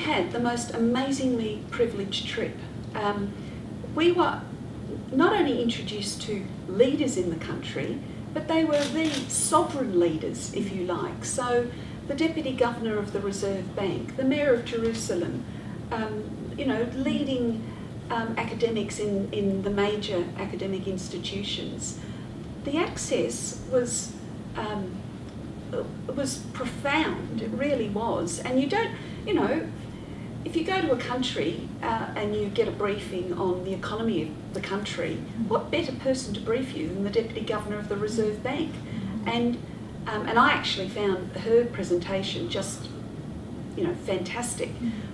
had the most amazingly privileged trip. We were not only introduced to leaders in the country, but they were the sovereign leaders, if you like. So the Deputy Governor of the Reserve Bank, the Mayor of Jerusalem, leading academics in the major academic institutions. The access was profound, it really was. And you don't, if you go to a country and you get a briefing on the economy of the country, what better person to brief you than the Deputy Governor of the Reserve Bank? And I actually found her presentation just, fantastic.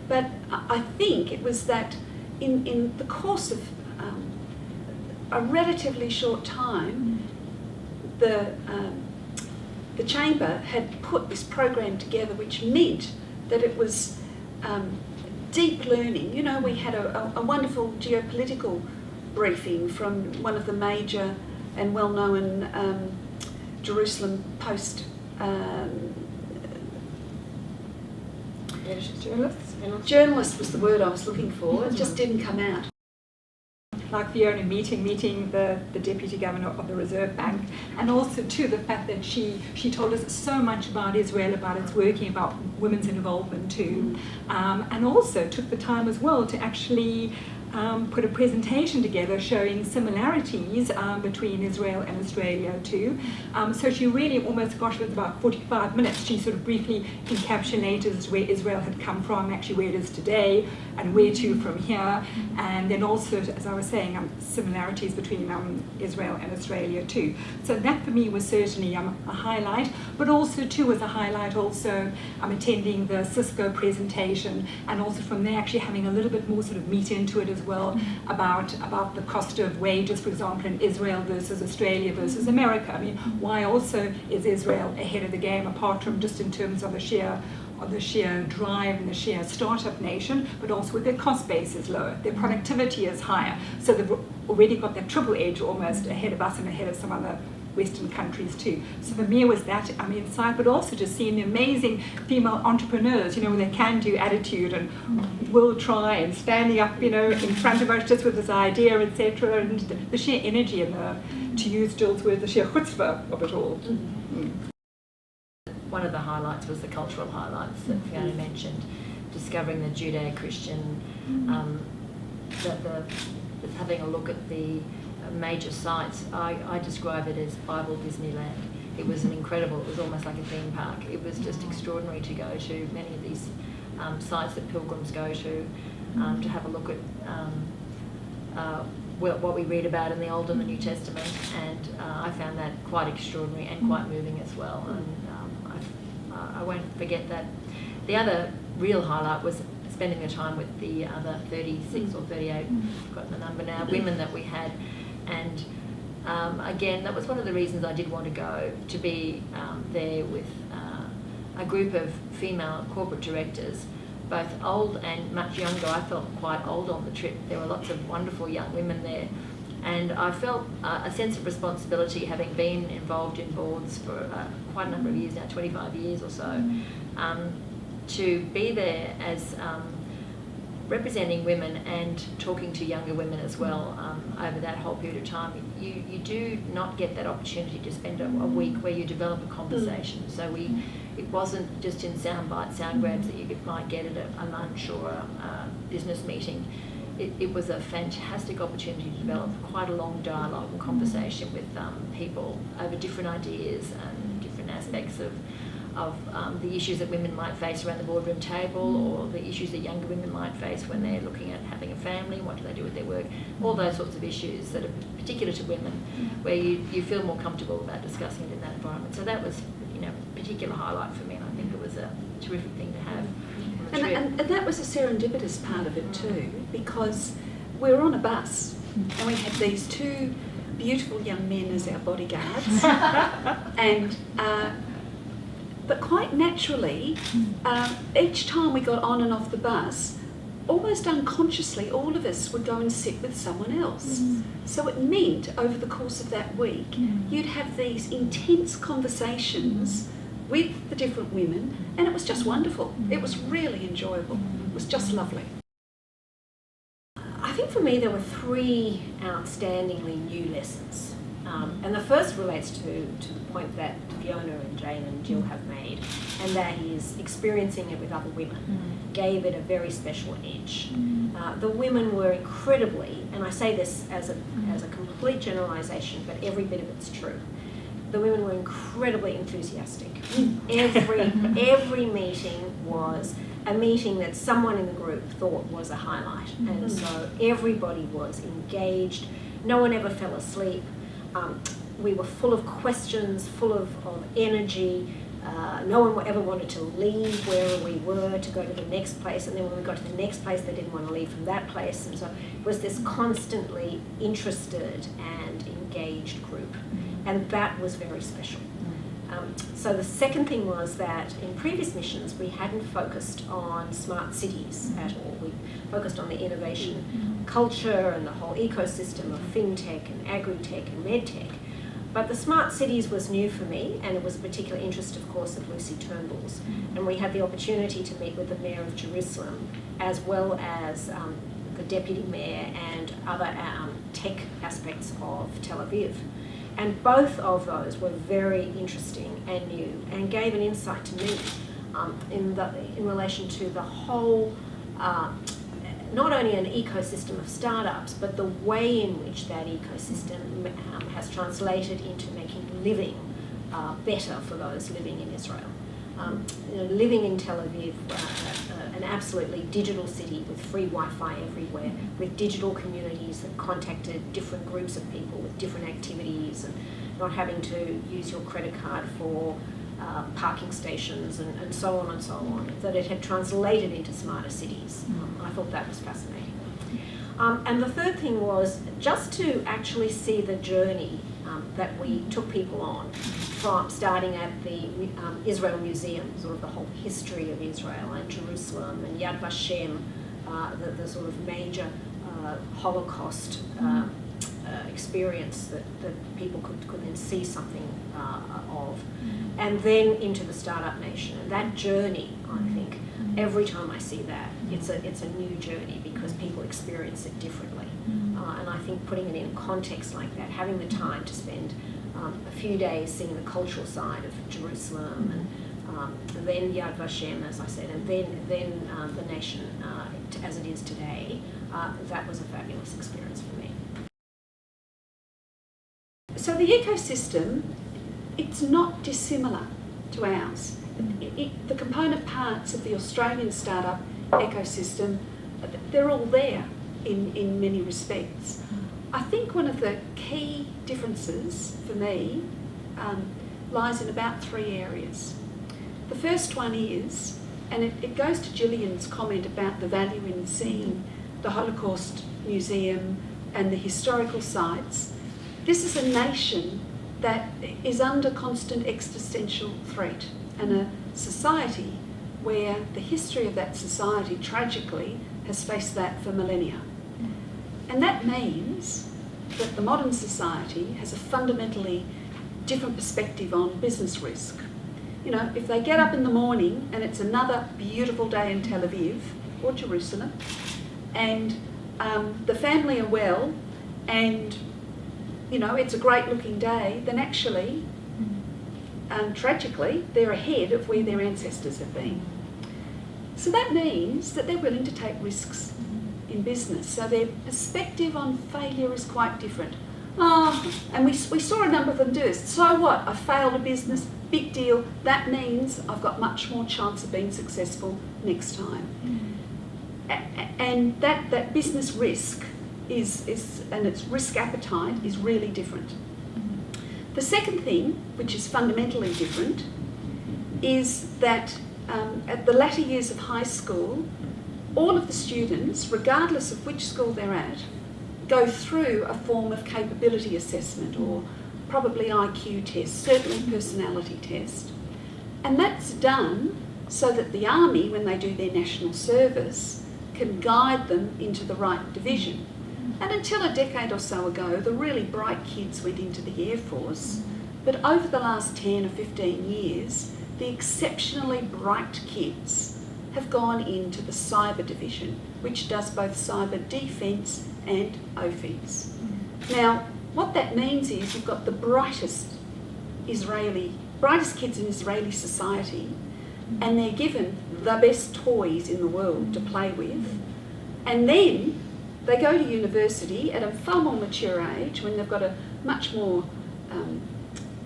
But I think it was that in the course of a relatively short time, the Chamber had put this program together, which meant that it was deep learning. We had a wonderful geopolitical briefing from one of the major and well-known Jerusalem Post journalist was the word I was looking for. It just didn't come out. Like Fiona meeting the Deputy Governor of the Reserve Bank, and also too the fact that she told us so much about Israel, about its working, about women's involvement too, and also took the time as well to actually put a presentation together showing similarities between Israel and Australia too. So she really almost, it was about 45 minutes, she sort of briefly encapsulated where Israel had come from, actually where it is today, and where to from here. And then also, as I was saying, similarities between Israel and Australia too. So that for me was certainly a highlight, but also too was a highlight also attending the Cisco presentation, and also from there actually having a little bit more sort of meat into it as well about the cost of wages, for example, in Israel versus Australia versus America. I mean, why also is Israel ahead of the game, apart from just in terms of the sheer drive and the sheer startup nation, but also with their cost base is lower, their productivity is higher. So they've already got that triple edge almost ahead of us and ahead of some other Western countries too. So for me was that insight, but also just seeing the amazing female entrepreneurs, with their can-do attitude and will try and standing up, in front of us just with this idea, etc. And the sheer energy and to use Jill's word, the sheer chutzpah of it all. One of the highlights was the cultural highlights that Fiona mentioned, discovering the Judeo-Christian, having a look at the major sites. I describe it as Bible Disneyland. It was it was almost like a theme park. It was just extraordinary to go to many of these sites that pilgrims go to have a look at what we read about in the Old and the New Testament, and I found that quite extraordinary and quite moving as well. And I won't forget that. The other real highlight was spending the time with the other 36 or 38, I've forgotten the number now, women that we had. And again, that was one of the reasons I did want to go, to be there with a group of female corporate directors, both old and much younger. I felt quite old on the trip. There were lots of wonderful young women there. And I felt a sense of responsibility, having been involved in boards for quite a number of years now, 25 years or so, to be there as representing women and talking to younger women as well over that whole period of time. You do not get that opportunity to spend a week where you develop a conversation. So it wasn't just in sound grabs that you might get at a lunch or a business meeting. It was a fantastic opportunity to develop quite a long dialogue and conversation with people over different ideas and different aspects of the issues that women might face around the boardroom table, or the issues that younger women might face when they're looking at having a family, what do they do with their work, all those sorts of issues that are particular to women, where you feel more comfortable about discussing it in that environment. So that was a particular highlight for me, and I think it was a terrific thing to have. And that was a serendipitous part of it too, because we were on a bus and we had these two beautiful young men as our bodyguards, and but quite naturally, each time we got on and off the bus, almost unconsciously, all of us would go and sit with someone else. So it meant over the course of that week, you'd have these intense conversations with the different women, and it was just wonderful. It was really enjoyable. was just lovely. I think for me there were three outstandingly new lessons. And the first relates to the point that Fiona and Jane and Jill have made, and that is experiencing it with other women gave it a very special edge. The women were incredibly, and I say this as a complete generalisation, but every bit of it's true. The women were incredibly enthusiastic. Every meeting was a meeting that someone in the group thought was a highlight, and so everybody was engaged. No one ever fell asleep. We were full of questions, full of energy. No one ever wanted to leave where we were to go to the next place, and then when we got to the next place they didn't want to leave from that place, and so it was this constantly interested and engaged group, and that was very special. So the second thing was that in previous missions we hadn't focused on smart cities at all. We focused on the innovation culture and the whole ecosystem of fintech and agri-tech and medtech. But the smart cities was new for me, and it was a particular interest, of course, of Lucy Turnbull's. And we had the opportunity to meet with the Mayor of Jerusalem, as well as the Deputy Mayor and other tech aspects of Tel Aviv. And both of those were very interesting and new, and gave an insight to me in relation to the whole, not only an ecosystem of startups, but the way in which that ecosystem has translated into making living better for those living in Israel. Living in Tel Aviv, an absolutely digital city with free Wi-Fi everywhere, with digital communities that contacted different groups of people with different activities, and not having to use your credit card for parking stations and so on and so on, that it had translated into smarter cities. I thought that was fascinating. And the third thing was just to actually see the journey that we took people on, from starting at the Israel Museum, sort of the whole history of Israel and Jerusalem and Yad Vashem, the sort of major Holocaust experience that people could then see something of, and then into the Startup Nation. And that journey, I think, every time I see that, it's a new journey because people experience it differently. And I think putting it in context like that, having the time to spend a few days seeing the cultural side of Jerusalem, and then Yad Vashem, as I said, and then the nation as it is today, that was a fabulous experience for me. So the ecosystem, it's not dissimilar to ours. The component parts of the Australian startup ecosystem, they're all there in many respects. I think one of the key differences for me lies in about three areas. The first one is, and it goes to Gillian's comment about the value in seeing the Holocaust Museum and the historical sites. This is a nation that is under constant existential threat, and a society where the history of that society tragically has faced that for millennia. And that means that the modern society has a fundamentally different perspective on business risk. You know, if they get up in the morning and it's another beautiful day in Tel Aviv or Jerusalem, and the family are well, and you know, it's a great looking day, then actually, tragically, they're ahead of where their ancestors have been. So that means that they're willing to take risks in business. So their perspective on failure is quite different. And we saw a number of them do this. So what? I failed a business, big deal. That means I've got much more chance of being successful next time. And that business risk is and its risk appetite is really different. The second thing, which is fundamentally different, is that at the latter years of high school, all of the students, regardless of which school they're at, go through a form of capability assessment, or probably IQ test, certainly personality test. And that's done so that the army, when they do their national service, can guide them into the right division. And until a decade or so ago, the really bright kids went into the Air Force, but over the last 10 or 15 years, the exceptionally bright kids have gone into the cyber division, which does both cyber defence and offence. Now, what that means is you've got the brightest kids in Israeli society, and they're given the best toys in the world to play with, and then they go to university at a far more mature age when they've got a much more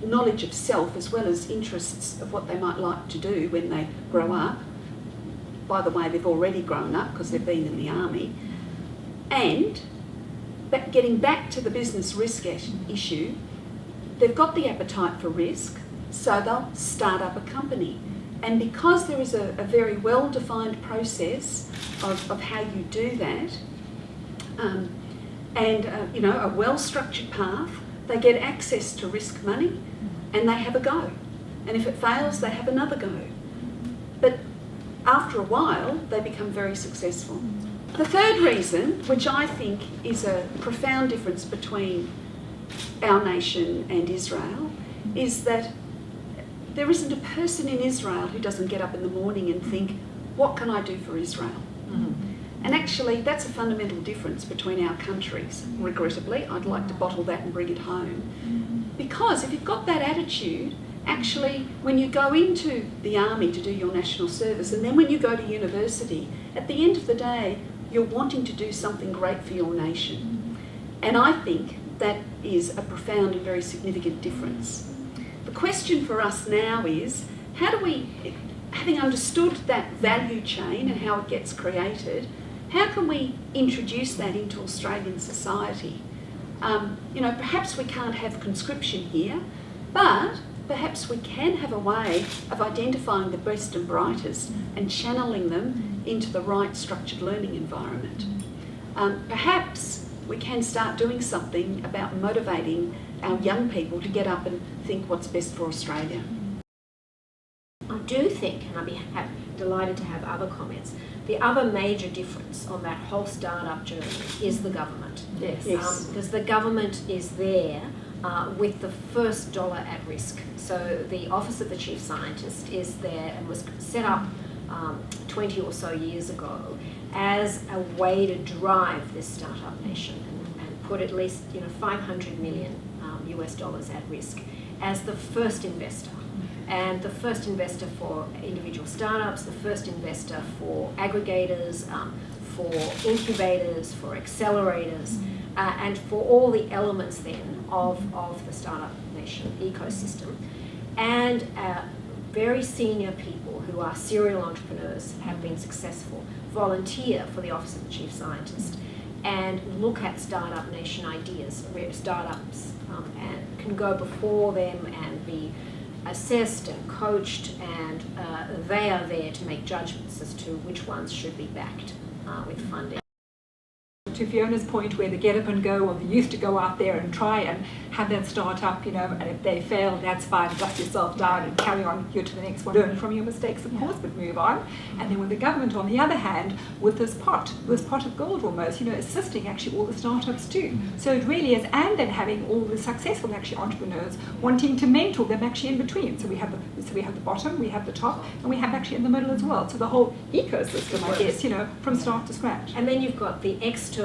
knowledge of self as well as interests of what they might like to do when they grow up. By the way, they've already grown up because they've been in the army. And getting back to the business risk issue, they've got the appetite for risk, so they'll start up a company. And because there is a very well-defined process of how you do that, and a well-structured path, they get access to risk money and they have a go. And if it fails, they have another go. But after a while, they become very successful. The third reason, which I think is a profound difference between our nation and Israel, is that there isn't a person in Israel who doesn't get up in the morning and think, what can I do for Israel? And actually, that's a fundamental difference between our countries, regrettably. I'd like to bottle that and bring it home. Because if you've got that attitude, actually, when you go into the army to do your national service, and then when you go to university, at the end of the day, you're wanting to do something great for your nation. And I think that is a profound and very significant difference. The question for us now is, how do we, having understood that value chain and how it gets created, how can we introduce that into Australian society? Perhaps we can't have conscription here, but perhaps we can have a way of identifying the best and brightest and channeling them into the right structured learning environment. Perhaps we can start doing something about motivating our young people to get up and think what's best for Australia. I do think, and I'd be delighted to have other comments, the other major difference on that whole startup journey is the government. Yes. Because the government is there with the first dollar at risk. So the Office of the Chief Scientist is there and was set up 20 or so years ago as a way to drive this startup nation and put at least $500 million US dollars at risk as the first investor. And the first investor for individual startups, the first investor for aggregators, for incubators, for accelerators, and for all the elements then of the startup nation ecosystem. And very senior people who are serial entrepreneurs, have been successful, volunteer for the Office of the Chief Scientist and look at startup nation ideas, where startups and can go before them and be assessed and coached, and they are there to make judgments as to which ones should be backed with funding. To Fiona's point, where the get up and go of the youth to go out there and try and have that start up, and if they fail, that's fine, dust yourself down and carry on, you're to the next one, learn from your mistakes, of course, but move on. And then with the government, on the other hand, with this pot of gold almost, assisting actually all the startups too. So it really is, and then having all the successful actually entrepreneurs wanting to mentor them actually in between. So we have the bottom, we have the top, and we have actually in the middle as well. So the whole ecosystem, I guess, from start to scratch. And then you've got the external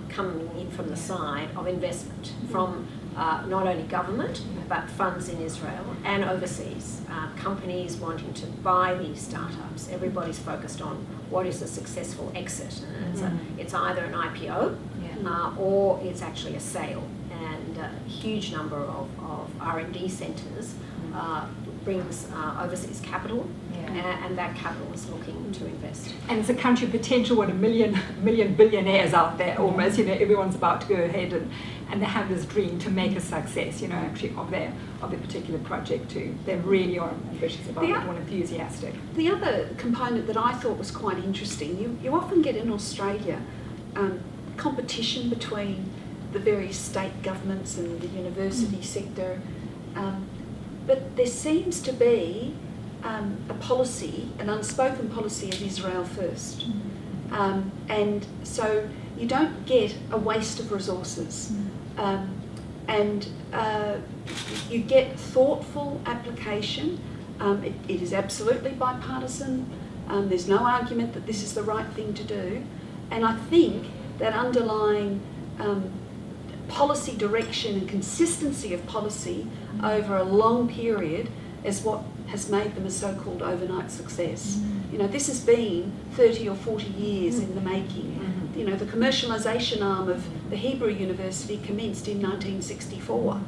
coming in from the side of investment from not only government but funds in Israel and overseas, companies wanting to buy these startups. Everybody's focused on what is a successful exit, and it's either an IPO or it's actually a sale, and a huge number of R&D centres brings overseas capital, and that capital is looking to invest. And it's a country of potential, a million billionaires out there almost, everyone's about to go ahead and they have this dream to make a success, actually of their particular project too. They really are ambitious about it and enthusiastic. The other component that I thought was quite interesting, you often get in Australia competition between the various state governments and the university sector, but there seems to be a policy, an unspoken policy of Israel first. And so you don't get a waste of resources. And you get thoughtful application. It is absolutely bipartisan. There's no argument that this is the right thing to do. And I think that underlying policy direction and consistency of policy over a long period is what has made them a so-called overnight success. You know, this has been 30 or 40 years in the making. You know, the commercialisation arm of the Hebrew University commenced in 1964.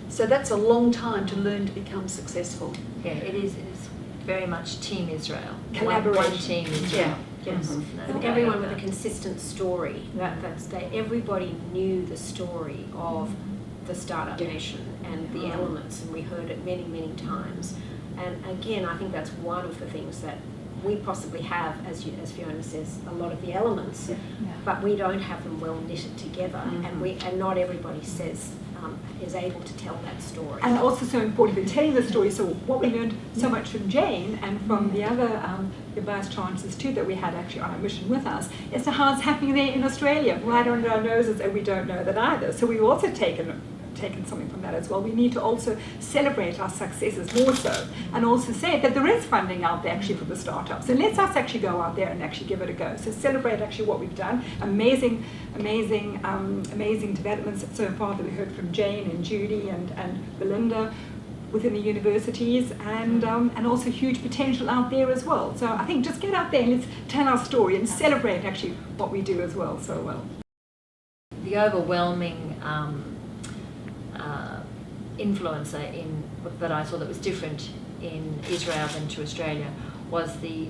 So that's a long time to learn to become successful. Yeah, it is very much Team Israel. Collaboration. One Team Israel. Yes. And everyone with a consistent story. Everybody knew the story of the startup nation and the elements, and we heard it many, many times. And again, I think that's one of the things that we possibly have, as Fiona says, a lot of the elements, but we don't have them well knitted together, and not everybody is able to tell that story. And also so important in telling the story. So what we learned so much from Jane and from the other the vice chancellors too that we had actually on our mission with us, as to how it's happening there in Australia, right under our noses, and we don't know that either. So we've also taken something from that as well. We need to also celebrate our successes more so, and also say that there is funding out there actually for the startups. And let's us actually go out there and actually give it a go. So celebrate actually what we've done. Amazing developments so far that we heard from Jane and Judy and Belinda within the universities, and also huge potential out there as well. So I think just get out there and let's tell our story and celebrate actually what we do as well so well. The overwhelming influencer that I saw that was different in Israel than to Australia was the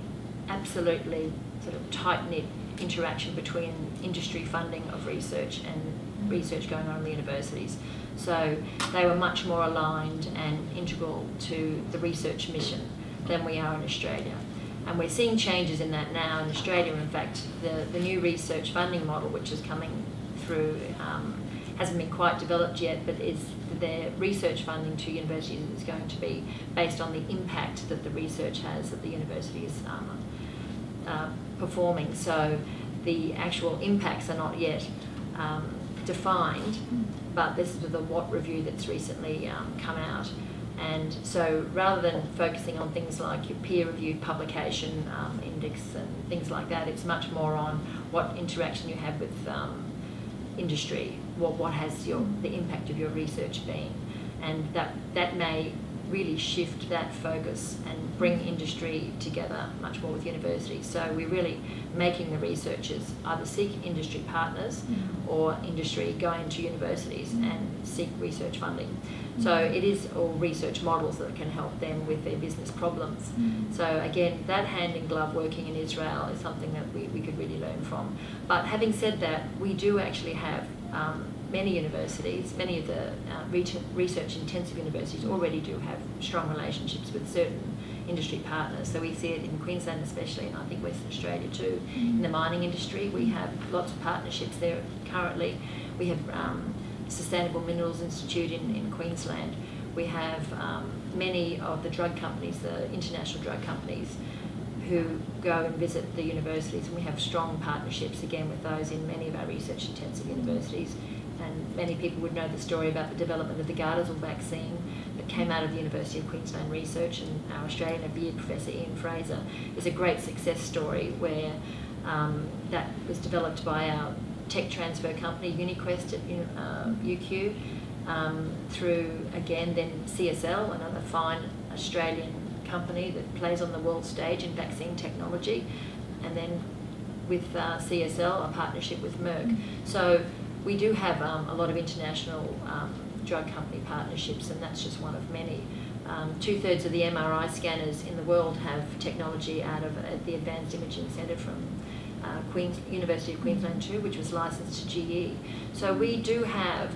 absolutely sort of tight-knit interaction between industry funding of research and research going on in the universities. So they were much more aligned and integral to the research mission than we are in Australia. And we're seeing changes in that now in Australia. In fact, the new research funding model, which is coming through, hasn't been quite developed yet, but their research funding to universities is going to be based on the impact that the research has that the university is performing. So the actual impacts are not yet defined, but this is the Watt review that's recently come out. And so rather than focusing on things like your peer-reviewed publication index and things like that, it's much more on what interaction you have with industry, what has the impact of your research been, and that may really shift that focus and bring industry together much more with universities. So we're really making the researchers either seek industry partners or industry go into universities and seek research funding. So it is all research models that can help them with their business problems. So again, that hand in glove working in Israel is something that we could really learn from. But having said that, we do actually have many universities, many of the research intensive universities already do have strong relationships with certain industry partners. So we see it in Queensland especially, and I think Western Australia too. In the mining industry, we have lots of partnerships there currently. We have Sustainable Minerals Institute in Queensland. We have many of the drug companies, the international drug companies, who go and visit the universities, and we have strong partnerships again with those in many of our research intensive universities. And many people would know the story about the development of the Gardasil vaccine that came out of the University of Queensland Research, and our Australian revered Professor Ian Fraser is a great success story where that was developed by our tech transfer company UniQuest at UQ through again then CSL, another fine Australian company that plays on the world stage in vaccine technology, and then with CSL a partnership with Merck. So we do have a lot of international drug company partnerships, and that's just one of many. 2/3 of the MRI scanners in the world have technology out of the Advanced Imaging Centre from University of Queensland too, which was licensed to GE. So we do have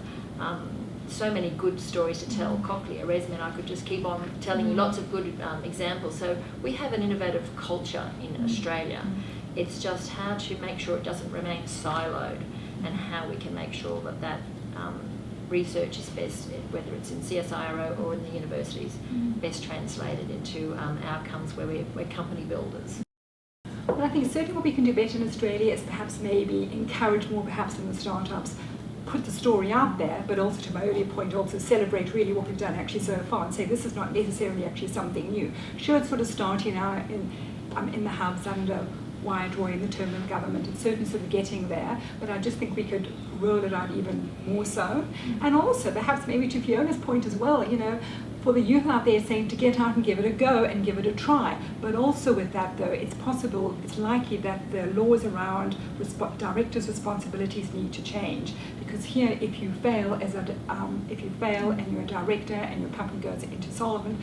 so many good stories to tell. Cochlear, Resmen, I could just keep on telling you lots of good examples. So we have an innovative culture in Australia. It's just how to make sure it doesn't remain siloed, and how we can make sure that research is best, whether it's in CSIRO or in the universities, best translated into outcomes where we're company builders. Well, I think certainly what we can do better in Australia is perhaps maybe encourage more perhaps in the startups, put the story out there, but also to my earlier point, also celebrate really what we've done actually so far and say this is not necessarily actually something new. Sure, it's sort of starting out in the House under Wyatt Roy in the term of government. It's certainly sort of getting there, but I just think we could roll it out even more so. And also, perhaps maybe to Fiona's point as well, for the youth out there saying to get out and give it a go and give it a try. But also with that though, it's possible, it's likely that the laws around directors' responsibilities need to change. Because here, if you fail and you're a director and your company goes insolvent,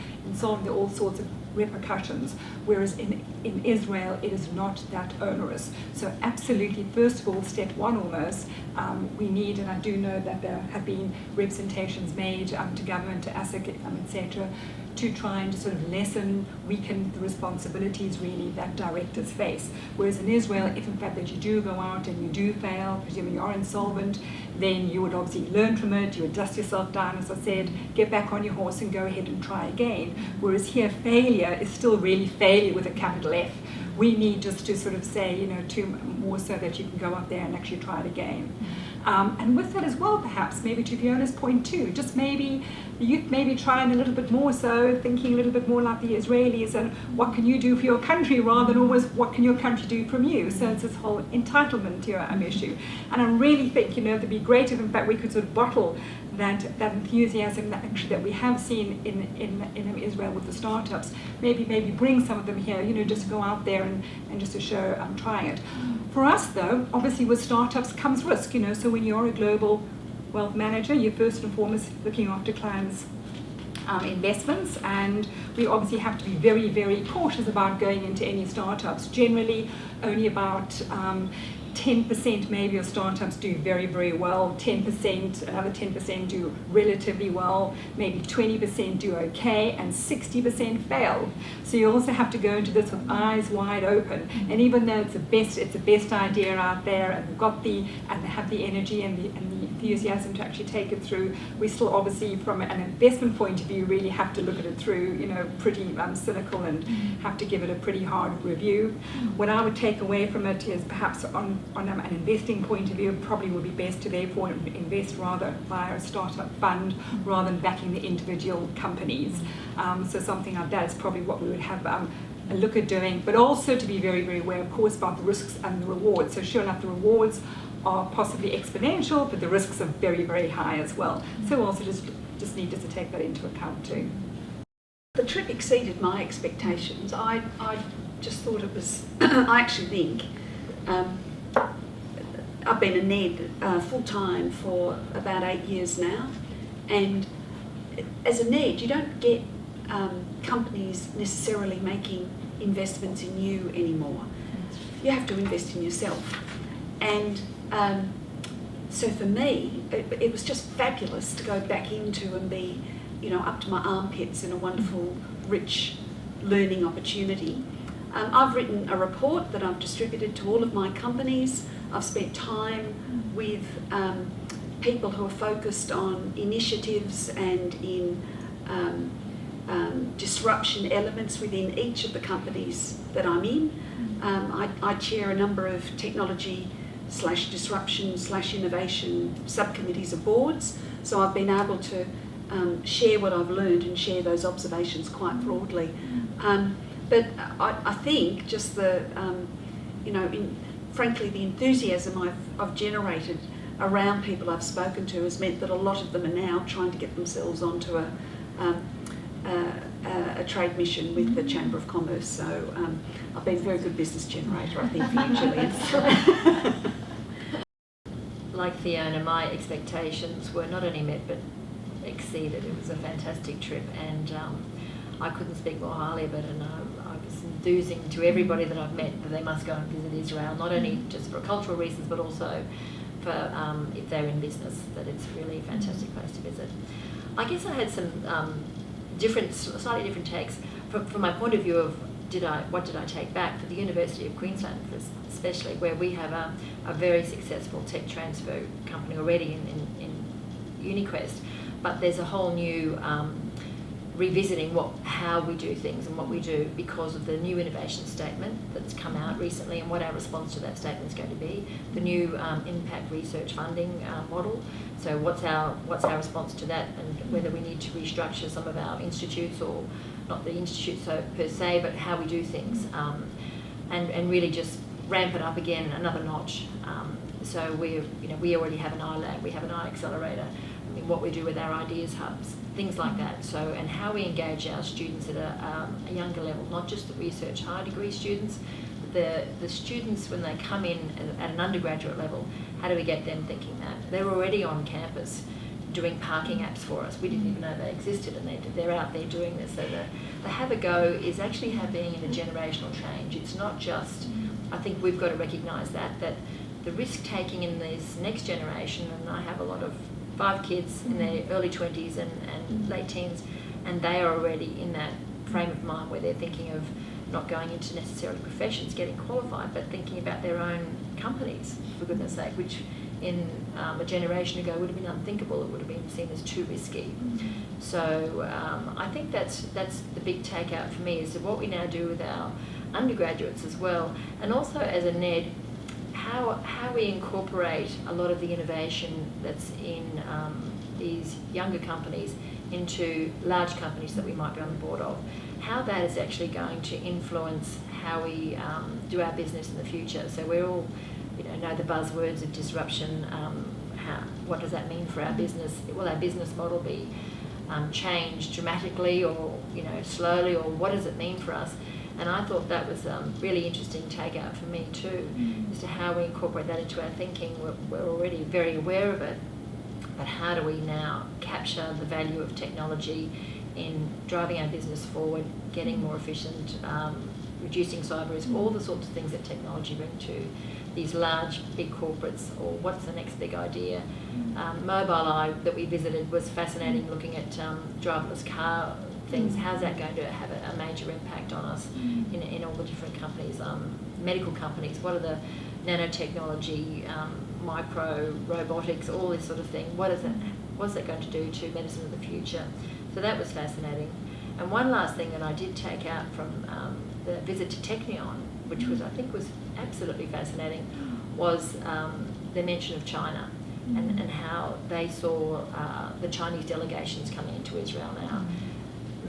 there are all sorts of repercussions, whereas in Israel it is not that onerous. So absolutely, first of all, step one almost, we need, and I do know that there have been representations made to government, to AICC, etc., to try and to sort of weaken the responsibilities really that directors face. Whereas in Israel, if in fact that you do go out and you do fail, presumably you are insolvent, then you would obviously learn from it, you would dust yourself down, as I said, get back on your horse and go ahead and try again. Whereas here, failure is still really failure with a capital F. We need just to sort of say, more so that you can go up there and actually try it again. And with that as well, perhaps, maybe to Fiona's point too, just maybe the youth maybe trying a little bit more so, thinking a little bit more like the Israelis and what can you do for your country rather than always what can your country do from you. So it's this whole entitlement issue. And I really think, it'd be great if in fact we could sort of bottle that enthusiasm that we have seen in Israel with the startups, maybe bring some of them here, just to go out there and just to show I'm trying it. For us though, obviously with startups comes risk, so when you're a global wealth manager, you're first and foremost looking after clients' investments, and we obviously have to be very, very cautious about going into any startups. Generally, only about 10% maybe of startups do very, very well, 10%, another 10% do relatively well, maybe 20% do okay, and 60% fail. So you also have to go into this with eyes wide open. And even though it's the best idea out there, and they have the energy and the enthusiasm to actually take it through, we still obviously, from an investment point of view, really have to look at it through, pretty cynical and have to give it a pretty hard review. What I would take away from it is perhaps on an investing point of view, it probably would be best to therefore invest rather via a startup fund rather than backing the individual companies. So something like that is probably what we would have a look at doing, but also to be very, very aware, of course, about the risks and the rewards. So sure enough, the rewards are possibly exponential, but the risks are very, very high as well. So also just need to take that into account too. The trip exceeded my expectations. I just thought it was, I actually think, I've been a NED full-time for about 8 years now, and as a NED you don't get companies necessarily making investments in you anymore. You have to invest in yourself, and so for me it was just fabulous to go back into and be up to my armpits in a wonderful rich learning opportunity. I've written a report that I've distributed to all of my companies. I've spent time with people who are focused on initiatives and in disruption elements within each of the companies that I'm in. I chair a number of technology/disruption/innovation subcommittees or boards, so I've been able to share what I've learned and share those observations quite broadly. But I think just frankly, the enthusiasm I've generated around people I've spoken to has meant that a lot of them are now trying to get themselves onto a trade mission with the Chamber of Commerce. So I've been a very good business generator, I think, for you, Gillian. Like Fiona, my expectations were not only met but exceeded. It was a fantastic trip, and I couldn't speak more highly of it, and I was enthusing to everybody that I've met that they must go and visit Israel, not only just for cultural reasons but also for if they're in business, that it's really a fantastic place to visit. I guess I had some slightly different takes from my point of view of what did I take back for the University of Queensland, especially where we have a very successful tech transfer company already in UniQuest, but there's a whole new revisiting how we do things and what we do because of the new innovation statement that's come out recently and what our response to that statement is going to be, the new impact research funding model. So what's our response to that, and whether we need to restructure some of our institutes, or not the institutes per se, but how we do things, and really just ramp it up again another notch. So we already have an iLab, we have an iAccelerator. I mean, what we do with our ideas hubs, things like that. So, and how we engage our students at a younger level, not just the research high degree students, but the students when they come in at an undergraduate level. How do we get them thinking that? They're already on campus doing parking apps for us. We didn't even know they existed, and they're out there doing this. So the have a go is actually having a generational change. It's not just, I think we've got to recognise that the risk taking in this next generation, and I have a lot of 5 kids in their early 20s and late teens, and they are already in that frame of mind where they're thinking of not going into necessarily professions, getting qualified, but thinking about their own companies, for goodness sake, which in a generation ago would have been unthinkable. It would have been seen as too risky. So I think that's the big takeout for me, is that what we now do with our undergraduates as well, and also as a NED, how we incorporate a lot of the innovation that's in these younger companies into large companies that we might be on the board of, how that is actually going to influence how we do our business in the future. So we're all, know the buzzwords of disruption. What does that mean for our business? Will our business model be changed dramatically, or slowly, or what does it mean for us? And I thought that was a really interesting takeout for me too, as to how we incorporate that into our thinking. We're already very aware of it, but how do we now capture the value of technology in driving our business forward, getting more efficient, reducing cyber risk, all the sorts of things that technology bring to these large, big corporates, or what's the next big idea. Mobileye that we visited was fascinating, looking at driverless car things. How's that going to have a major impact on us in all the different companies, medical companies? What are the nanotechnology, micro robotics, all this sort of thing? What's that going to do to medicine of the future? So that was fascinating. And one last thing that I did take out from the visit to Technion, which I think was absolutely fascinating, was the mention of China and how they saw the Chinese delegations coming into Israel now.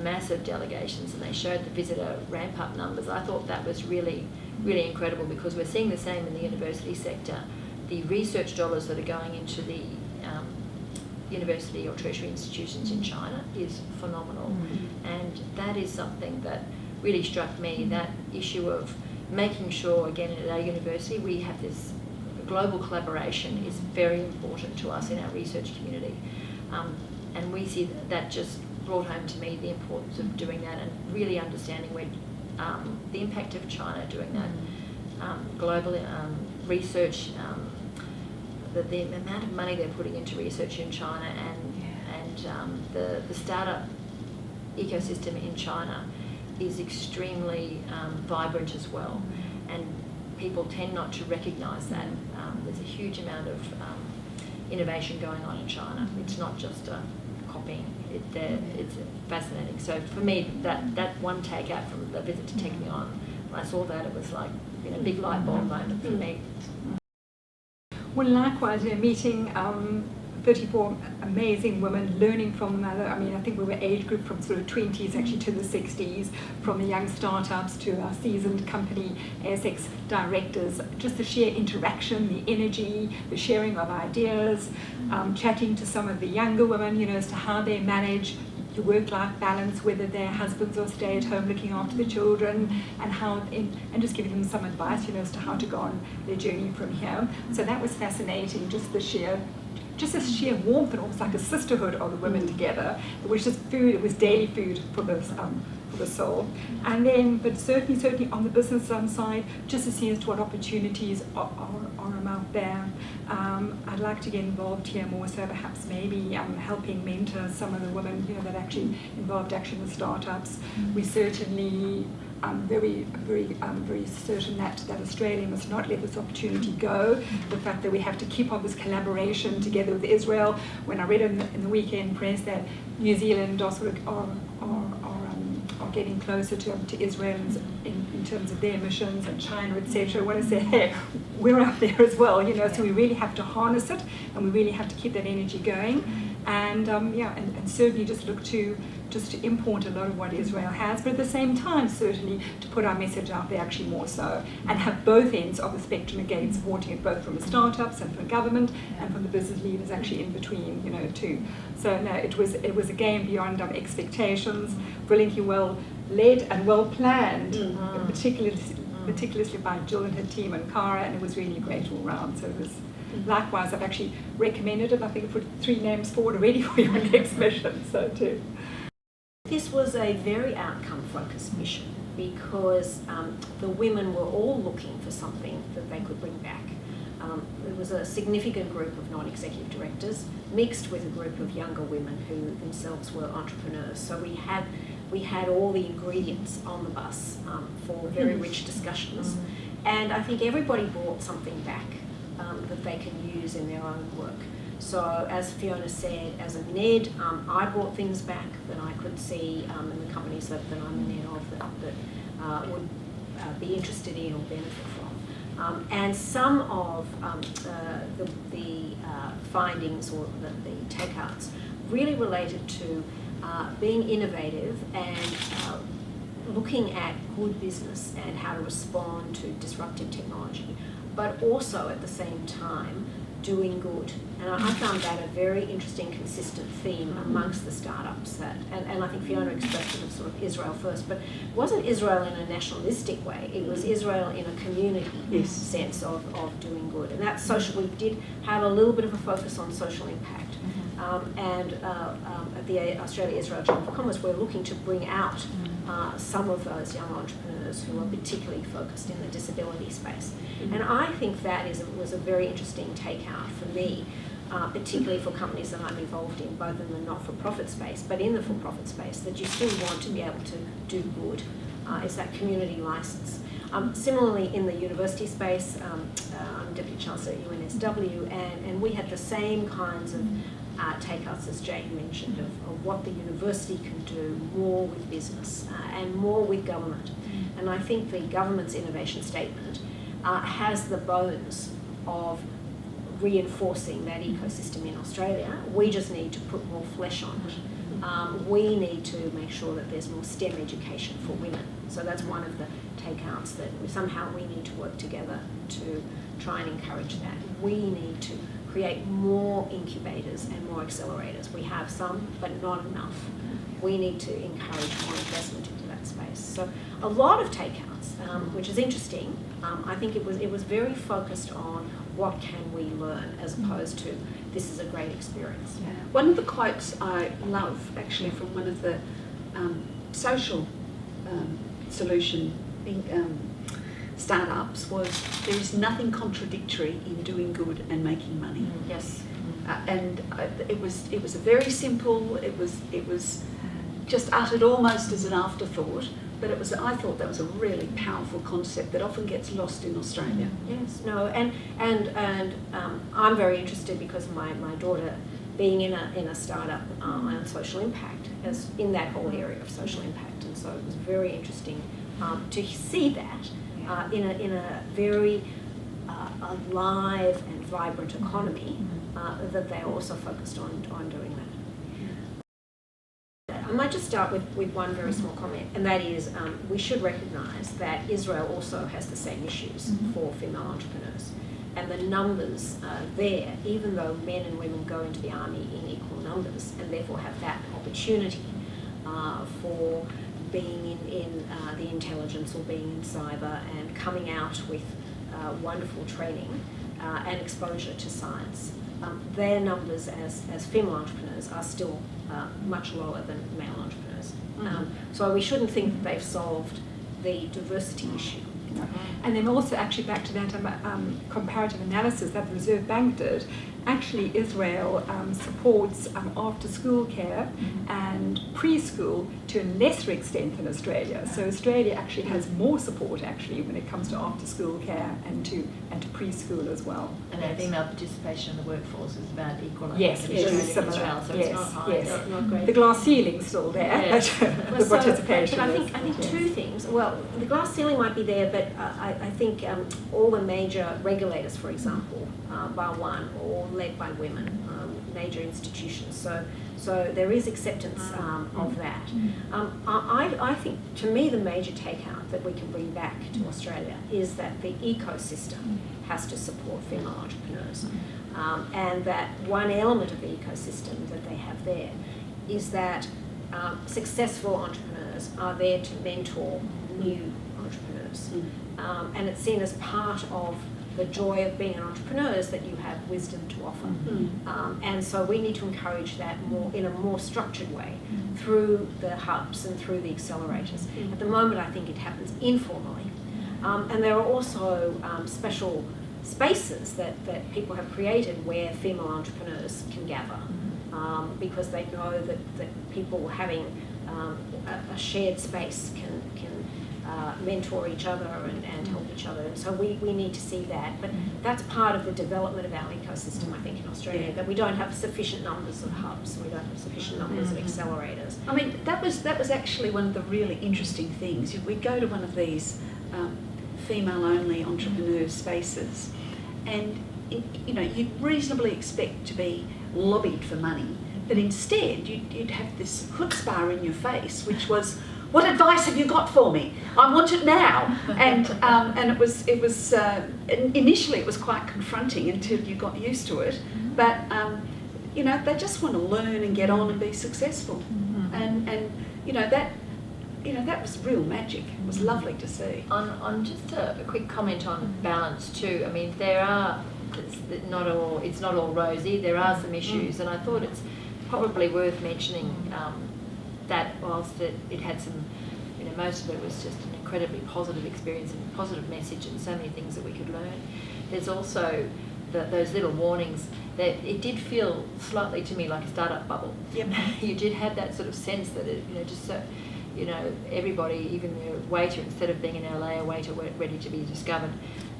Massive delegations, and they showed the visitor ramp-up numbers. I thought that was really, really incredible, because we're seeing the same in the university sector. The research dollars that are going into the university or tertiary institutions in China is phenomenal. And that is something that really struck me, that issue of making sure, again, at our university, we have this global collaboration is very important to us in our research community. And we see that just brought home to me the importance of doing that, and really understanding the impact of China doing that. Global research, the amount of money they're putting into research in China, and the startup ecosystem in China is extremely vibrant as well, and people tend not to recognise that. There's a huge amount of innovation going on in China. It's not just copying. It's fascinating. So for me, that one takeout from the visit to Technion, when I saw that, it was like a big light bulb moment for me. Well, likewise, meeting 34 amazing women, learning from them. I mean, I think we were age group from sort of 20s actually to the 60s, from the young startups to our seasoned company AICC directors. Just the sheer interaction, the energy, the sharing of ideas, chatting to some of the younger women, as to how they manage the work-life balance, whether their husbands or stay at home looking after the children, and just giving them some advice, as to how to go on their journey from here. So that was fascinating, just the sheer warmth, and almost like a sisterhood of the women together. It was just food, it was daily food for the soul. And then, but certainly on the business side, just to see as to what opportunities are out there. I'd like to get involved here more, so perhaps maybe helping mentor some of the women that actually involved with startups. We certainly very certain that Australia must not let this opportunity go. The fact that we have to keep up this collaboration together with Israel. When I read in the weekend press that New Zealand are getting closer to Israel in terms of their missions, and China, etc. I want to say, hey, we're out there as well, so we really have to harness it, and we really have to keep that energy going, and and certainly just look to import a lot of what Israel has, but at the same time, certainly to put our message out there actually more so, and have both ends of the spectrum again, supporting it both from the startups and from the government and from the business leaders actually in between, too. So no, it was a game beyond expectations, brilliantly well led and well planned, meticulously by Jill and her team and Cara, and it was really great all round. So it was. Likewise, I've actually recommended it. I think I put 3 names forward already for your next mission, so too. This was a very outcome-focused mission because the women were all looking for something that they could bring back. It was a significant group of non-executive directors mixed with a group of younger women who themselves were entrepreneurs. So we had all the ingredients on the bus for very rich discussions. And I think everybody brought something back that they can use in their own work. So as Fiona said, as a NED, I brought things back that I could see in the companies that I'm a NED of that would be interested in or benefit from. And some of the findings or the takeouts really related to being innovative and looking at good business and how to respond to disruptive technology, but also at the same time doing good. And I found that a very interesting, consistent theme amongst the startups. And I think Fiona expressed it of sort of Israel first, but it wasn't Israel in a nationalistic way. It was Israel in a community sense of doing good. And that social, we did have a little bit of a focus on social impact. At the Australia-Israel Chamber of Commerce, we're looking to bring out some of those young entrepreneurs who are particularly focused in the disability space. And I think that was a very interesting takeout for me, particularly for companies that I'm involved in, both in the not-for-profit space, but in the for-profit space, that you still want to be able to do good, is that community license. Similarly, in the university space, I'm Deputy Chancellor at UNSW, and we had the same kinds of takeouts, as Jane mentioned, of what the university can do more with business and more with government. And I think the government's innovation statement has the bones of reinforcing that ecosystem in Australia. We just need to put more flesh on it. We need to make sure that there's more STEM education for women. So that's one of the takeouts, that somehow we need to work together to try and encourage that. We need to create more incubators and more accelerators. We have some, but not enough. We need to encourage more investment into that space. So a lot of takeouts, which is interesting. I think it was very focused on what can we learn, as opposed to this is a great experience. Yeah. One of the quotes I love, actually, from one of the social solution startups was, there is nothing contradictory in doing good and making money. Yes. And it was a very simple. It was just uttered almost as an afterthought, but I thought that was a really powerful concept that often gets lost in Australia. Yes. No. And I'm very interested because my daughter, being in a startup on social impact, as in that whole area of social impact, and so it was very interesting to see that. In a very alive and vibrant economy, that they're also focused on doing that. I might just start with one very small comment, and that is we should recognise that Israel also has the same issues for female entrepreneurs. And the numbers there, even though men and women go into the army in equal numbers and therefore have that opportunity for being in the intelligence or being in cyber and coming out with wonderful training and exposure to science, their numbers as female entrepreneurs are still much lower than male entrepreneurs. So we shouldn't think that they've solved the diversity issue. And then also actually back to that comparative analysis that the Reserve Bank did, actually Israel supports after school care and preschool to a lesser extent than Australia. So Australia actually has more support actually when it comes to after school care and to preschool as well. And our female participation in the workforce is about equal. Yes, in yes, Australia as similar. well, so Yes, it's not high. yes. Not great. The glass ceiling's still there, Yes. but Well, the so- participation But I is- think yes. two things. Well, the glass ceiling might be there, but I think all the major regulators, for example, bar one, are all led by women, major institutions. So there is acceptance of that. I think, to me, the major takeout that we can bring back to Australia is that the ecosystem has to support female entrepreneurs. And that one element of the ecosystem that they have there is that successful entrepreneurs are there to mentor new entrepreneurs. And it's seen as part of the joy of being an entrepreneur is that you have wisdom to offer. And so we need to encourage that more in a more structured way through the hubs and through the accelerators. At the moment, I think it happens informally. And there are also special spaces that people have created where female entrepreneurs can gather because they know that people having a shared space can mentor each other and help each other. And so we need to see that. But that's part of the development of our ecosystem, I think, in Australia, that we don't have sufficient numbers of hubs and we don't have sufficient numbers of accelerators. I mean, that was actually one of the really interesting things. We go to one of these female-only entrepreneur spaces, and you'd reasonably expect to be lobbied for money, but instead you'd have this chutzpah in your face, which was, "What advice have you got for me? I want it now." And it was initially it was quite confronting until you got used to it, but they just want to learn and get on and be successful, and that was real magic. It was lovely to see. On just a quick comment on balance too. I mean, it's not all rosy. There are some issues, and I thought it's probably worth mentioning that whilst it had some, most of it was just an incredibly positive experience and positive message and so many things that we could learn. There's also those little warnings that it did feel slightly to me like a startup bubble. Yep. You did have that sort of sense that it, just so, everybody, even the waiter, instead of being in LA, a waiter ready to be discovered,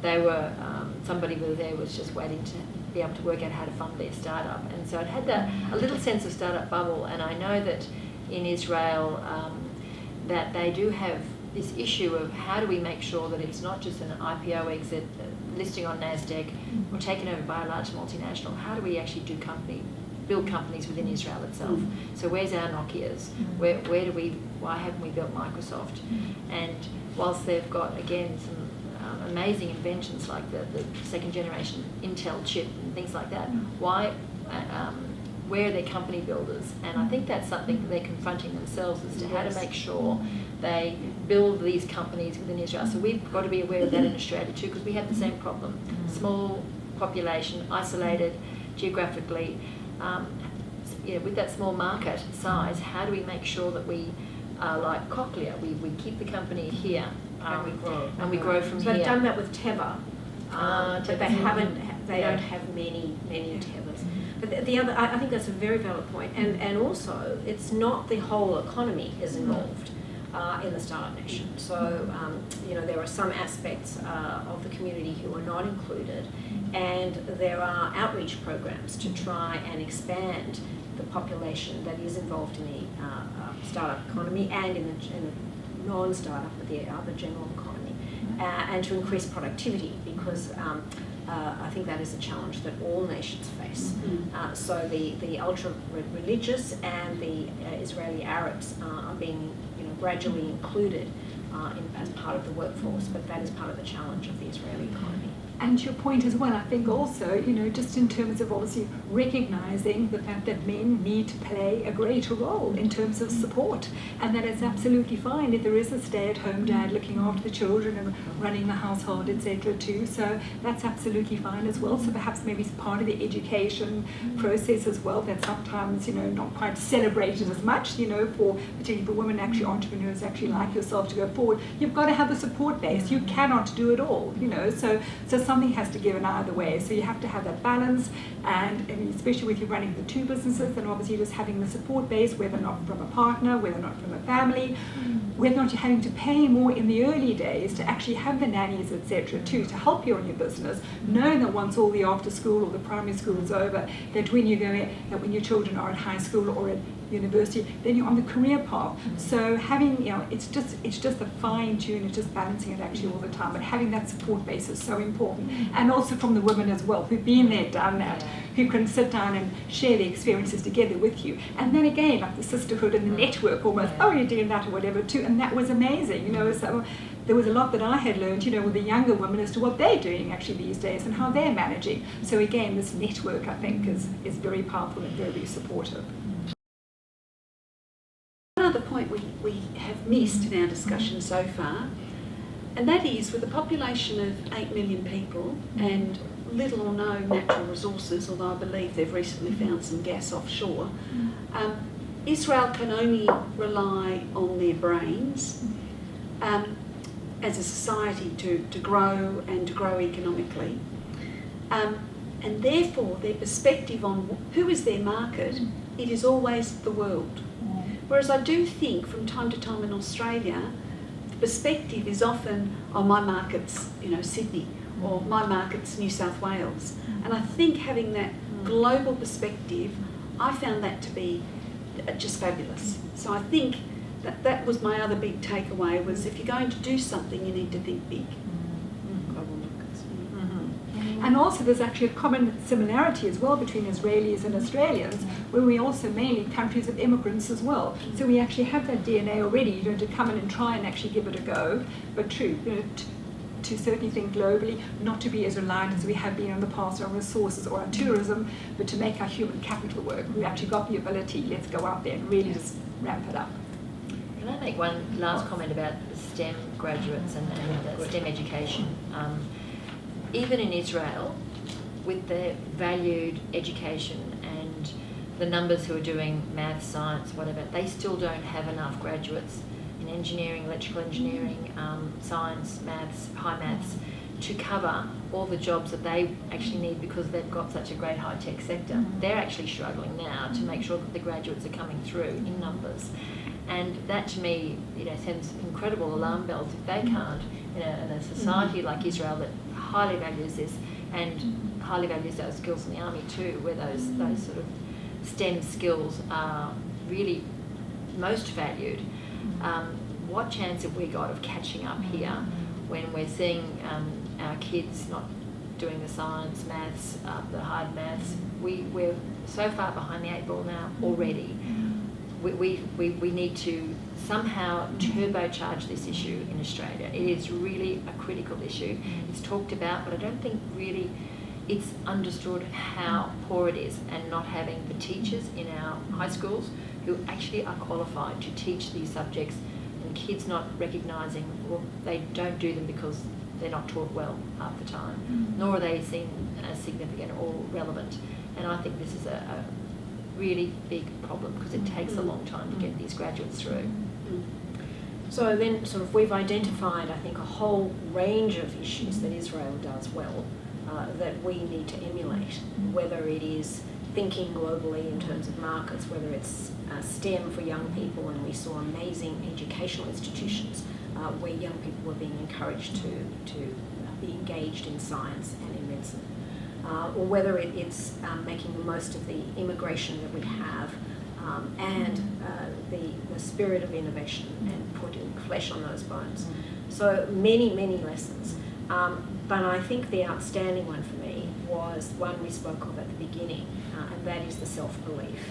they were, somebody there was just waiting to be able to work out how to fund their startup. And so it had a little sense of startup bubble. And I know that in Israel, that they do have this issue of how do we make sure that it's not just an IPO exit, listing on NASDAQ or taken over by a large multinational. How do we actually build companies within Israel itself? So where's our Nokias? Why haven't we built Microsoft? And whilst they've got, again, some amazing inventions like the second generation Intel chip and things like that, where are their company builders? And I think that's something that they're confronting themselves as to how to make sure they build these companies within Israel. So we've got to be aware of that in Australia too, because we have the same problem. Small population, isolated geographically, with that small market size, how do we make sure that we are like Cochlear? We keep the company here and we grow from So here. they've done that with Teva, but they Yeah. don't have many Tevas. But the other, I think that's a very valid point. And also, it's not the whole economy is involved in the startup nation. So, there are some aspects of the community who are not included, and there are outreach programs to try and expand the population that is involved in the startup economy and in the non-startup, but the other general economy, and to increase productivity, because I think that is a challenge that all nations face. So the ultra-religious and the Israeli Arabs are being gradually included as part of the workforce, but that is part of the challenge of the Israeli economy. And to your point as well, I think also, just in terms of obviously recognising the fact that men need to play a greater role in terms of support, and that it's absolutely fine if there is a stay-at-home dad looking after the children and running the household, etc. too. So that's absolutely fine as well. So perhaps maybe it's part of the education process as well, that sometimes, not quite celebrated as much, particularly for women actually entrepreneurs actually like yourself to go forward. You've got to have a support base. You cannot do it all, So something has to give in either way. So you have to have that balance, and especially with you running the two businesses, and obviously just having the support base, whether or not from a partner, whether or not from a family, whether or not you're having to pay more in the early days to actually have the nannies, etc., too, to help you on your business, knowing that once all the after school or the primary school is over, that when you go in, that when your children are at high school or at university, then you're on the career path. So having, it's just a fine tune, it's just balancing it actually all the time, but having that support base is so important. And also from the women as well, who've been there, done that, who can sit down and share their experiences together with you. And then again, like the sisterhood and the network almost, oh, you're doing that or whatever too, and that was amazing, so there was a lot that I had learned, with the younger women as to what they're doing actually these days and how they're managing. So again, this network, I think, is very powerful and very, very supportive. Another point we have missed in our discussion so far, and that is with a population of 8 million people and little or no natural resources, although I believe they've recently found some gas offshore, Israel can only rely on their brains as a society to grow and to grow economically. And therefore their perspective on who is their market, it is always the world. Whereas I do think from time to time in Australia, the perspective is often, oh, my market's, Sydney, or my market's New South Wales. And I think having that global perspective, I found that to be just fabulous. So I think that was my other big takeaway, was if you're going to do something, you need to think big. And also there's actually a common similarity as well between Israelis and Australians, where we also mainly countries of immigrants as well. So we actually have that DNA already, to come in and try and actually give it a go. But true, to certainly think globally, not to be as reliant as we have been in the past on resources or on tourism, but to make our human capital work. We've actually got the ability, let's go out there and really just ramp it up. Can I make one last comment about STEM graduates and STEM education? Even in Israel, with their valued education and the numbers who are doing math, science, whatever, they still don't have enough graduates in engineering, electrical engineering, science, maths, high maths, to cover all the jobs that they actually need because they've got such a great high-tech sector. They're actually struggling now to make sure that the graduates are coming through in numbers. And that to me, sends incredible alarm bells if they can't, in a society like Israel that highly values this and highly values those skills in the army too, where those sort of STEM skills are really most valued. What chance have we got of catching up here when we're seeing our kids not doing the science, maths, the hard maths? We're so far behind the 8 ball now already. We need to somehow turbocharge this issue in Australia. It is really a critical issue. It's talked about, but I don't think really it's understood how poor it is, and not having the teachers in our high schools who actually are qualified to teach these subjects, and kids not recognising, well, they don't do them because they're not taught well half the time, nor are they seen as significant or relevant. And I think this is a really big problem because it takes a long time to get these graduates through. So then we've identified, I think, a whole range of issues that Israel does well that we need to emulate, whether it is thinking globally in terms of markets, whether it's STEM for young people, and we saw amazing educational institutions where young people were being encouraged to be engaged in science and in medicine. Or whether it's making the most of the immigration that we have and the spirit of innovation and putting flesh on those bones. So many, many lessons. But I think the outstanding one for me was one we spoke of at the beginning, and that is the self-belief.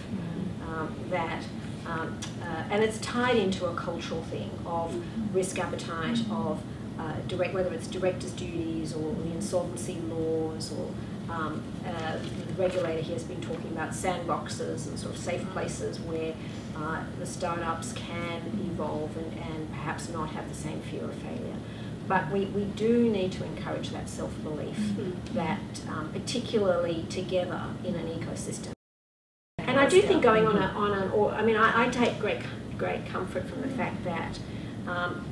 And it's tied into a cultural thing of risk appetite, of whether it's directors' duties or the insolvency laws, or the regulator here has been talking about sandboxes and sort of safe places where the startups can evolve and perhaps not have the same fear of failure. But we do need to encourage that self-belief, that particularly together in an ecosystem. And I do think going I take great comfort from the fact that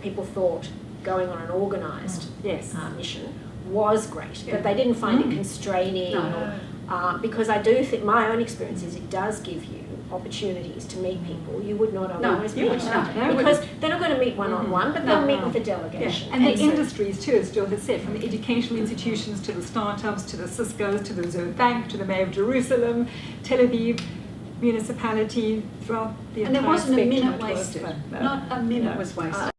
people thought going on an organised mission was great, Yeah. but they didn't find it constraining. No. Or, because I do think my own experience is it does give you opportunities to meet people you would not otherwise you meet. wouldn't. No, Because they're not going to meet one-on-one, but they'll meet with a delegation. And the so- industries too, as Jill has said, from the educational institutions to the startups, to the Ciscos, to the Reserve Bank, to the Mayor of Jerusalem, Tel Aviv municipality, throughout the And there entire wasn't a spectrum minute it was wasted. fun. No. Not a minute No. was wasted.